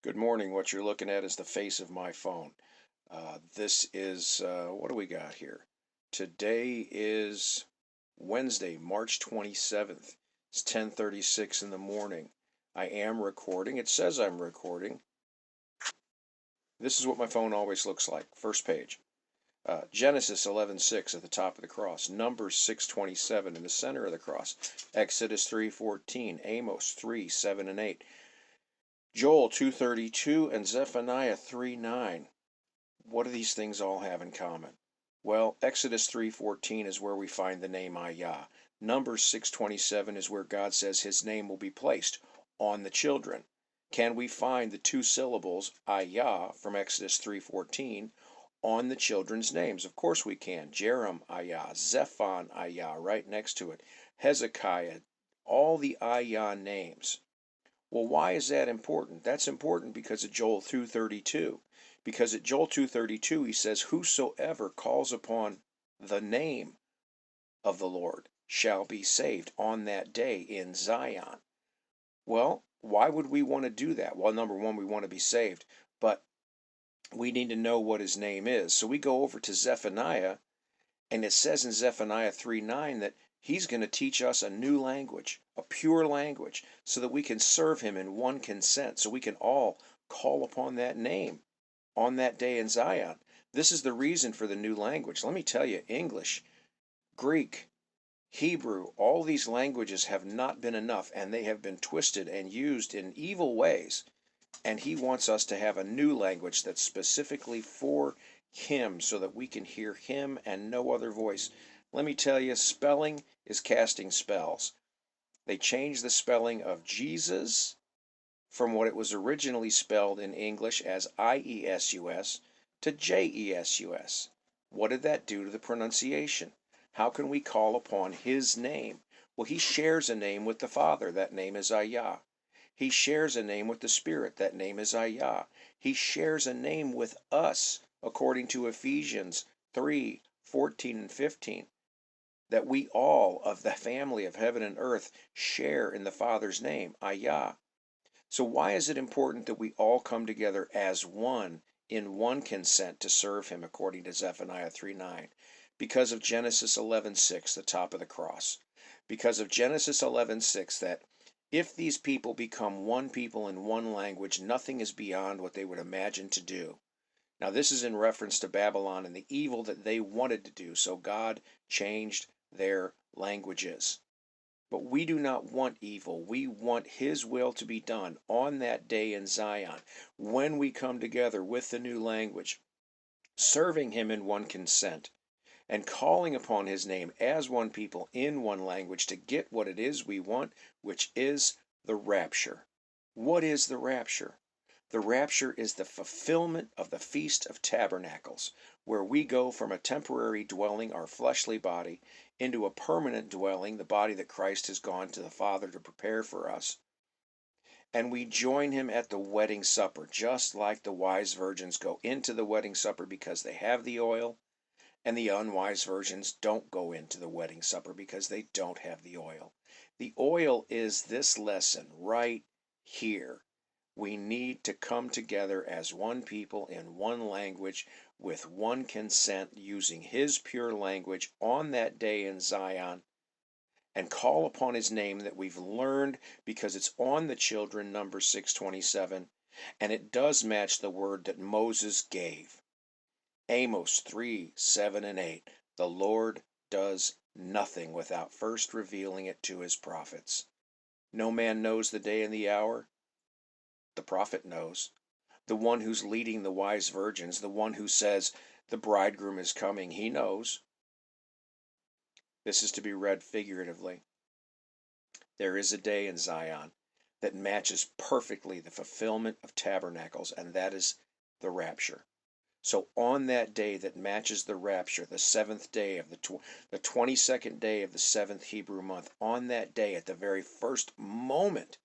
Good morning. What you're looking at is the face of my phone. This is, what do we got here? Today is Wednesday, March 27th. It's 10:36 in the morning. I am recording. It says I'm recording. This is what my phone always looks like. First page. Genesis 11:6 at the top of the cross. Numbers 6:27 in the center of the cross. Exodus 3:14. Amos 3:7 and 8. Joel 2:32 and Zephaniah 3:9. What do these things all have in common? Well, Exodus 3:14 is where we find the name HAYAH. Numbers 6:27 is where God says his name will be placed on the children. Can we find the two syllables HAYAH from Exodus 3:14 on the children's names? Of course we can. Jeremiah, Zephaniah right next to it. Hezekiah, all the HAYAH names. Well, why is that important? That's important because of Joel 2:32. Because at Joel 2:32 he says, "Whosoever calls upon the name of the Lord shall be saved on that day in Zion." Well, why would we want to do that? Well, number one, we want to be saved, but we need to know what his name is. So we go over to Zephaniah, and it says in Zephaniah 3:9 that he's going to teach us a new language, a pure language, so that we can serve him in one consent, so we can all call upon that name on that day in Zion. This is the reason for the new language. Let me tell you, English, Greek, Hebrew, all these languages have not been enough, and they have been twisted and used in evil ways. And he wants us to have a new language that's specifically for him so that we can hear him and no other voice. Let me tell you, spelling is casting spells. They changed the spelling of Jesus from what it was originally spelled in English as IESUS to JESUS. What did that do to the pronunciation? How can we call upon his name? Well, he shares a name with the Father. That name is HAYAH. He shares a name with the Spirit. That name is HAYAH. He shares a name with us, according to Ephesians 3:14 and 15, that we all of the family of heaven and earth share in the Father's name, HAYAH. So why is it important that we all come together as one in one consent to serve him according to Zephaniah 3:9? Because of Genesis 11:6, the top of the cross. Because of Genesis 11:6, that if these people become one people in one language, nothing is beyond what they would imagine to do. Now this is in reference to Babylon and the evil that they wanted to do, so God changed their languages. But we do not want evil. We want his will to be done on that day in Zion, when we come together with the new language, serving him in one consent, and calling upon his name as one people in one language to get what it is we want, which is the rapture. What is the rapture? The rapture is the fulfillment of the Feast of Tabernacles, where we go from a temporary dwelling, our fleshly body, into a permanent dwelling, the body that Christ has gone to the Father to prepare for us. And we join him at the wedding supper, just like the wise virgins go into the wedding supper because they have the oil, and the unwise virgins don't go into the wedding supper because they don't have the oil. The oil is this lesson right here. We need to come together as one people in one language with one consent, using his pure language on that day in Zion, and call upon his name that we've learned because it's on the children, Numbers 6:27, and it does match the word that Moses gave. Amos 3:7 and 8. The Lord does nothing without first revealing it to his prophets. No man knows the day and the hour. The prophet knows. The one who's leading the wise virgins, the one who says the bridegroom is coming, he knows. This is to be read figuratively. There is a day in Zion that matches perfectly the fulfillment of tabernacles, and that is the rapture. So on that day that matches the rapture, the seventh day of the 22nd day of the seventh Hebrew month, on that day, at the very first moment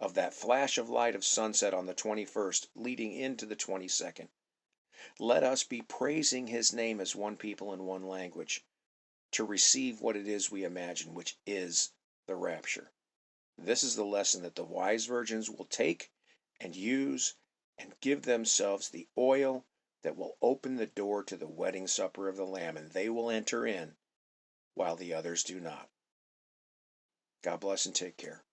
of that flash of light of sunset on the 21st, leading into the 22nd, let us be praising his name as one people in one language to receive what it is we imagine, which is the rapture. This is the lesson that the wise virgins will take and use and give themselves the oil that will open the door to the wedding supper of the Lamb, and they will enter in while the others do not. God bless and take care.